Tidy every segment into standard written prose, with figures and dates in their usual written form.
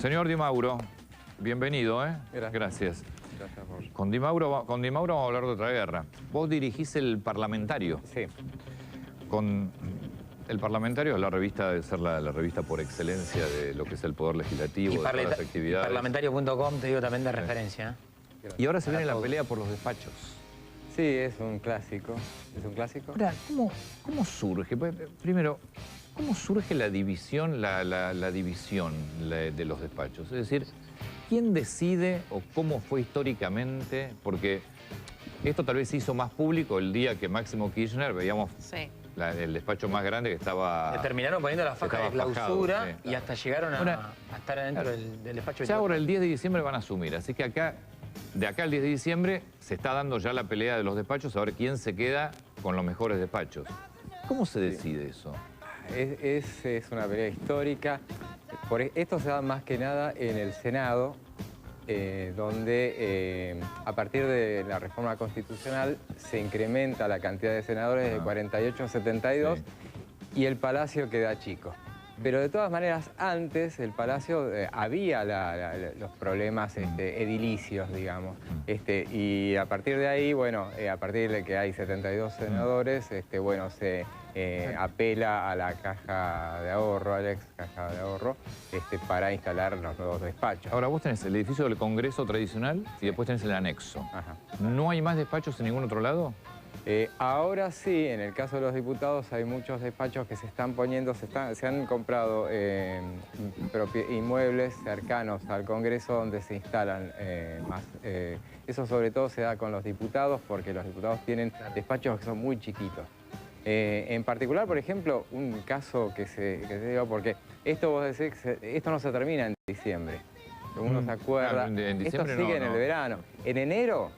Señor Di Mauro, bienvenido, ¿eh? Gracias. Gracias. Con Di Mauro vamos a hablar de otra guerra. Vos dirigís El Parlamentario. Sí. El Parlamentario es la revista, debe ser la revista por excelencia de lo que es el Poder Legislativo, de todas las actividades. Parlamentario.com, te digo también de referencia. Y ahora se viene la pelea por los despachos. Sí, es un clásico. ¿Es un clásico? Ahora, ¿cómo surge? Primero, ¿cómo surge la división, la división de los despachos? Es decir, ¿quién decide o cómo fue históricamente? Porque esto tal vez se hizo más público el día que Máximo Kirchner, veíamos el despacho más grande que estaba... Terminaron poniendo la faja de clausura fajado, sí. Y hasta llegaron a estar adentro del despacho. Ya ahora el 10 de diciembre van a asumir, así que de acá al 10 de diciembre se está dando ya la pelea de los despachos, a ver quién se queda con los mejores despachos. ¿Cómo se decide eso? Es una pelea histórica. Esto se da más que nada en el Senado, donde a partir de la reforma constitucional se incrementa la cantidad de senadores de 48 a 72 y el Palacio queda chico. Pero de todas maneras, antes el Palacio había los problemas edilicios, digamos. Y a partir de ahí, bueno, a partir de que hay 72 senadores, bueno, se apela a la Caja de Ahorro, a la ex Caja de Ahorro, para instalar los nuevos despachos. Ahora, vos tenés el edificio del Congreso tradicional y después tenés el anexo. Ajá. ¿No hay más despachos en ningún otro lado? Ahora sí, en el caso de los diputados hay muchos despachos que se están poniendo, se han comprado inmuebles cercanos al Congreso donde se instalan más. Eso sobre todo se da con los diputados porque los diputados tienen despachos que son muy chiquitos. En particular, por ejemplo, un caso que se dio, porque esto vos decís, esto no se termina en diciembre. Uno se acuerda, en diciembre esto sigue en el verano. En enero...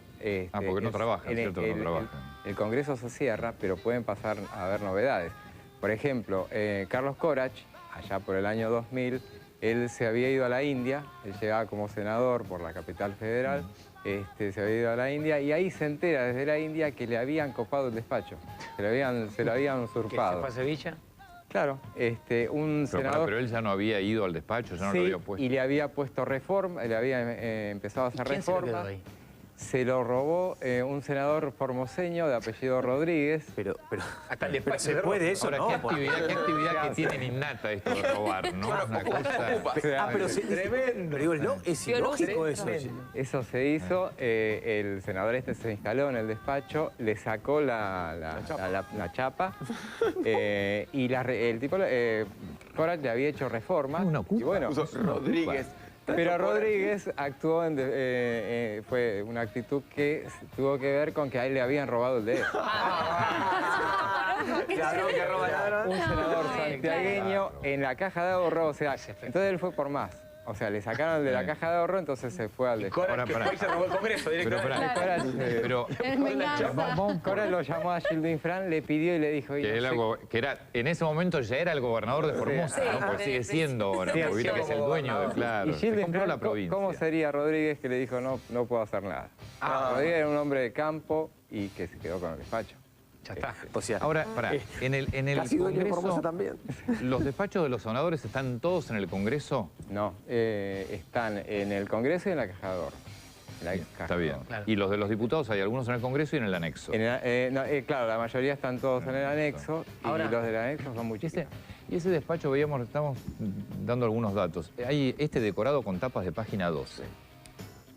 porque no trabajan, ¿cierto? No trabajan. El Congreso se cierra, pero pueden pasar a haber novedades. Por ejemplo, Carlos Corach, allá por el año 2000, él se había ido a la India, él llegaba como senador por la capital federal, se había ido a la India y ahí se entera desde la India que le habían copado el despacho, se lo habían usurpado. ¿Que se fue a Sevilla? Claro, un senador... Pero él ya no había ido al despacho, ya no lo había puesto. Y le había puesto reforma, le había empezado a hacer reforma. Se lo robó un senador formoseño de apellido Rodríguez. Pero hasta el despacho se puede eso, ahora, ¿no? ¿Qué actividad que tienen innata esto de robar, no? Una cosa... pero tremendo. Pero digo, no, es ilógico eso. Eso se hizo, el senador se instaló en el despacho, le sacó la chapa y el tipo, Corach le había hecho reforma. Y bueno, Rodríguez. Pero Rodríguez actuó fue una actitud que tuvo que ver con que a él le habían robado el dedo. Un senador santiagueño en la Caja de Ahorro, o sea, entonces él fue por más. O sea, le sacaron de la Caja de Ahorro, entonces se fue al despacho. Corach se robó el Congreso directamente. Corach lo llamó a Gildo Fran, le pidió y le dijo... Que era, en ese momento ya era el gobernador de Formosa, ¿no? Porque sigue siendo ahora, porque viste que es el dueño de... Claro, se compró la provincia. ¿Cómo sería Rodríguez que le dijo no puedo hacer nada? Rodríguez era un hombre de campo y que se quedó con el despacho. Ya está. O sea, ahora, en el Congreso, también. ¿Los despachos de los senadores están todos en el Congreso? No, están en el Congreso y en la Caja de Ahorro. Está bien. Claro. ¿Y los de los diputados hay algunos en el Congreso y en el anexo? Claro, la mayoría están todos en el anexo y los del anexo son muy chiquitos. Y ese despacho, estamos dando algunos datos. Hay decorado con tapas de página 12.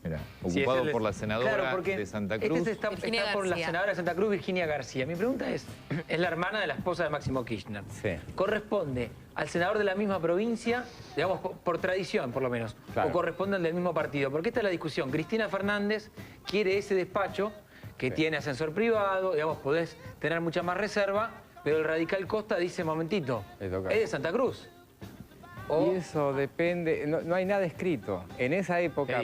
Mirá, ocupado por la senadora de Santa Cruz. Está por la senadora de Santa Cruz, Virginia García. Mi pregunta es la hermana de la esposa de Máximo Kirchner. Sí. ¿Corresponde al senador de la misma provincia, digamos, por tradición, por lo menos? Claro. ¿O corresponde al del mismo partido? Porque esta es la discusión. Cristina Fernández quiere ese despacho que tiene ascensor privado, digamos, podés tener mucha más reserva, pero el radical Costa dice, momentito, es de Santa Cruz. Y eso depende, no hay nada escrito. En esa época,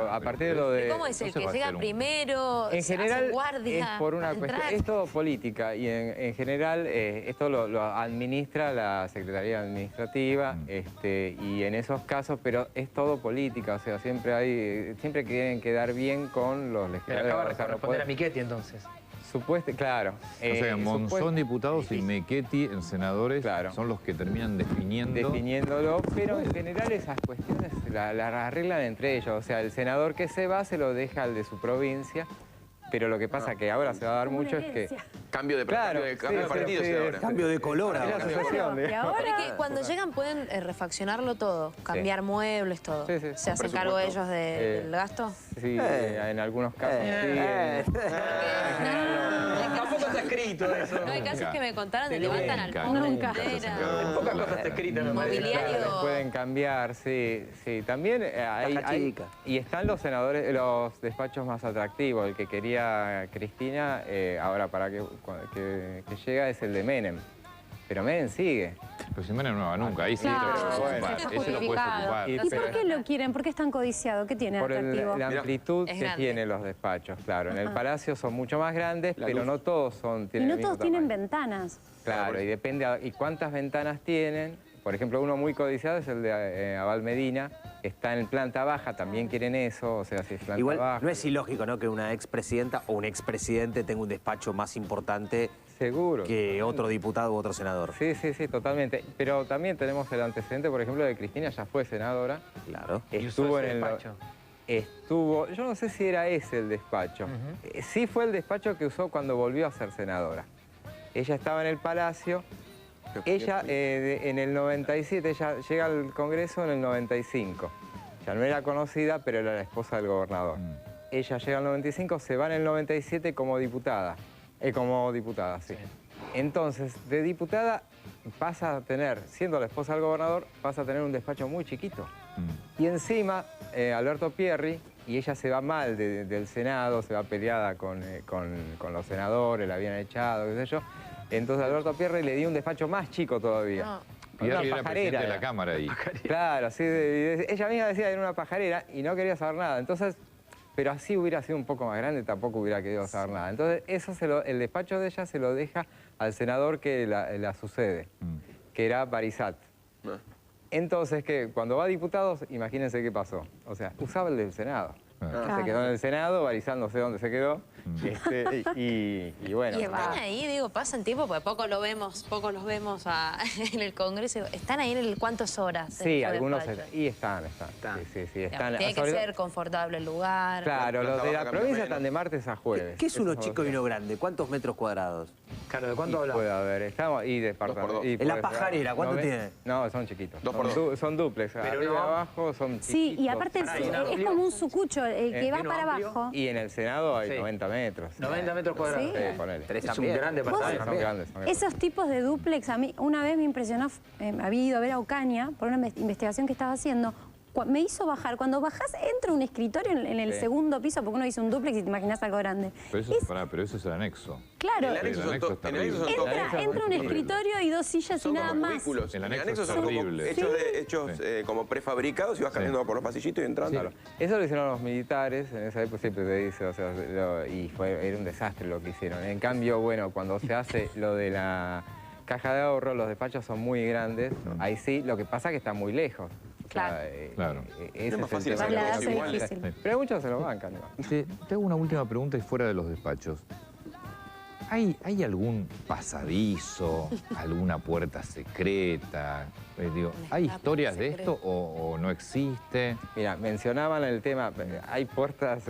a partir de lo de... ¿Cómo es el que llega primero? En general guardia, es por una cuestión, es todo política y en general esto lo administra la Secretaría Administrativa y en esos casos, pero es todo política, o sea, siempre quieren quedar bien con los legisladores. Pero acaba de responder a Michetti entonces. Claro. O sea, Monzón diputados y Michetti en senadores son los que terminan definiéndolo, pero en general esas cuestiones las arreglan entre ellos. O sea, el senador que se va se lo deja al de su provincia, pero lo que pasa que ahora se va a dar mucho es que... Cambio de partido, cambio de partido ahora. Cambio de color ahora. Y ahora que cuando llegan pueden refaccionarlo todo, cambiar muebles, todo. ¿Se hacen cargo ellos del gasto? Sí, en algunos casos sí. Tampoco está escrito eso. No, hay casos que me contaron de levantan al Nunca. Pocas cosas está escrito en el mobiliario. Pueden cambiar, sí. También y están los senadores, los despachos más atractivos. El que quería Cristina, ahora para que llega es el de Menem. Pero Menem sigue. Pero si Menem no va nunca, ahí sí Ese lo puedes ocupar. ¿Y por qué lo quieren? ¿Por qué es tan codiciado? ¿Qué tiene por atractivo? la amplitud que tienen los despachos, claro. En el Palacio son mucho más grandes, pero no todos tienen el mismo tienen tamaño. Ventanas. Claro, y depende y cuántas ventanas tienen. Por ejemplo, uno muy codiciado es el de Abal Medina, que está en planta baja, también quieren eso, o sea, si es planta baja. No es ilógico, ¿no?, que una expresidenta o un expresidente tenga un despacho más importante que otro diputado u otro senador. Sí, totalmente. Pero también tenemos el antecedente, por ejemplo, de Cristina, ya fue senadora. Claro. Estuvo en el despacho. Yo no sé si era ese el despacho. Sí fue el despacho que usó cuando volvió a ser senadora. Ella estaba en el Palacio. Ella, en el 97, ella llega al Congreso en el 95. Ya no era conocida, pero era la esposa del gobernador. Ella llega al 95, se va en el 97 como diputada. Sí. Entonces, de diputada pasa a tener, siendo la esposa del gobernador, pasa a tener un despacho muy chiquito. Y encima, Alberto Pierri, y ella se va mal del Senado, se va peleada con los senadores, la habían echado, qué sé yo. Entonces Alberto Pierri le dio un despacho más chico todavía. Pierri era presidente de la Cámara ahí. Claro, sí, ella misma decía que era una pajarera y no quería saber nada. Entonces, pero así hubiera sido un poco más grande, tampoco hubiera querido saber nada. Entonces, el despacho de ella se lo deja al senador que la sucede, que era Barisat. Entonces, cuando va a diputados, imagínense qué pasó. O sea, usaba el del Senado. Se quedó en el Senado, Barisat no sé dónde se quedó. Y bueno. Y están ahí, digo, pasan tiempo, porque pocos los vemos en el Congreso. ¿Están ahí cuántas horas? Sí, algunos están. Sí, están. Tiene que ser confortable el lugar. Claro, los de la provincia están de martes a jueves. ¿Qué es uno chico y uno grande? ¿Cuántos metros cuadrados? Claro, ¿de cuánto hablamos? Puede haber, estamos y departamento. En la pajarera, ¿cuánto tiene? No, son chiquitos. 2x2. Son duplex. Pero arriba abajo son chiquitos. Sí, y aparte es como un sucucho, el que va para abajo. Y en el Senado hay 90 metros. 90 metros cuadrados. Sí, ponele. Es un gran departamento. Son grandes. Esos tipos de dúplex, a mí una vez me impresionó, había ido a ver a Ocaña por una investigación que estaba haciendo. Me hizo bajar. Cuando bajás, entra un escritorio en el segundo piso, porque uno dice un dúplex y te imaginas algo grande. Pero eso es el anexo. Claro. El anexo es terrible. Entra un escritorio y 2 sillas y nada más. Cubículos. El El anexo anexo es son horrible. hechos como prefabricados y vas caminando por los pasillitos y entrando. Claro. Eso lo hicieron los militares, en esa época siempre te dice, o sea, era un desastre lo que hicieron. En cambio, bueno, cuando se hace lo de la caja de ahorro, los despachos son muy grandes, ahí sí, lo que pasa es que están muy lejos. Claro. Es más fácil hacer hacer igual. difícil. Pero muchos se lo bancan. Te hago una última pregunta y fuera de los despachos. ¿Hay algún pasadizo, alguna puerta secreta? ¿Hay historias de esto o no existe? Mira, mencionaban el tema, hay puertas,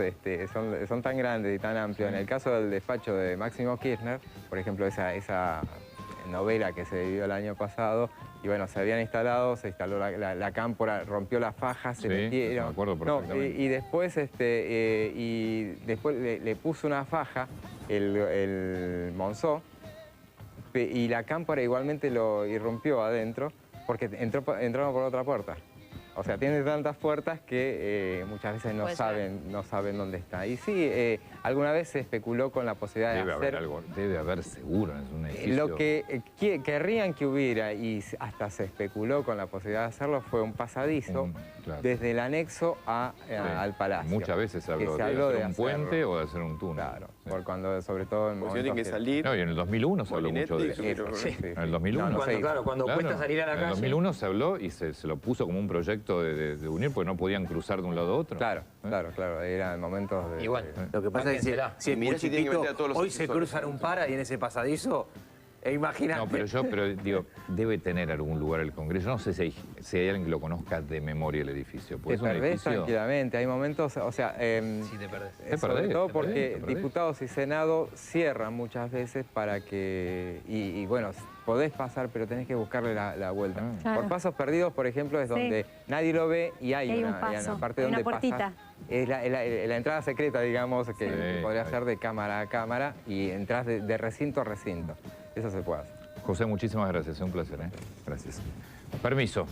son tan grandes y tan amplias. En el caso del despacho de Máximo Kirchner, por ejemplo, esa novela que se vivió el año pasado, y bueno, se habían instalado, se instaló la cámpora, rompió las fajas, se metieron. Me acuerdo perfectamente. Y después, le puso una faja, el Monzó, y la cámpora igualmente lo irrumpió adentro, porque entraron por otra puerta. O sea, tiene tantas puertas que muchas veces no saben dónde está. Y sí, alguna vez se especuló con la posibilidad de hacer... Debe haber seguro, es un edificio. Lo que querrían que hubiera, y hasta se especuló con la posibilidad de hacerlo, fue un pasadizo desde el anexo al palacio. Muchas veces se habló de hacer un puente o de hacer un túnel. Claro. por cuando, sobre todo en momentos tienen que salir. No, y en el 2001 se habló mucho de eso. En el 2001. Cuando cuesta salir a la calle. En el 2001 se habló y se lo puso como un proyecto de unir porque no podían cruzar de un lado a otro. Claro, claro. Eran momentos de... Igual. Lo que pasa es que si es muy chiquito, hoy se cruzan un para y en ese pasadizo... Imagínate. No, pero digo, debe tener algún lugar el Congreso. No sé si hay alguien que lo conozca de memoria el edificio. Te perdés tranquilamente. Hay momentos, o sea... sí, te perdés. Sobre todo porque diputados y Senado cierran muchas veces para que... Y bueno, podés pasar, pero tenés que buscarle la vuelta. Claro. Por pasos perdidos, por ejemplo, es donde nadie lo ve y hay una parte donde puertita. Es la entrada secreta, digamos, que podría ser de cámara a cámara y entras de recinto a recinto. Eso se puede hacer. José, muchísimas gracias. Es un placer. Gracias. Permiso.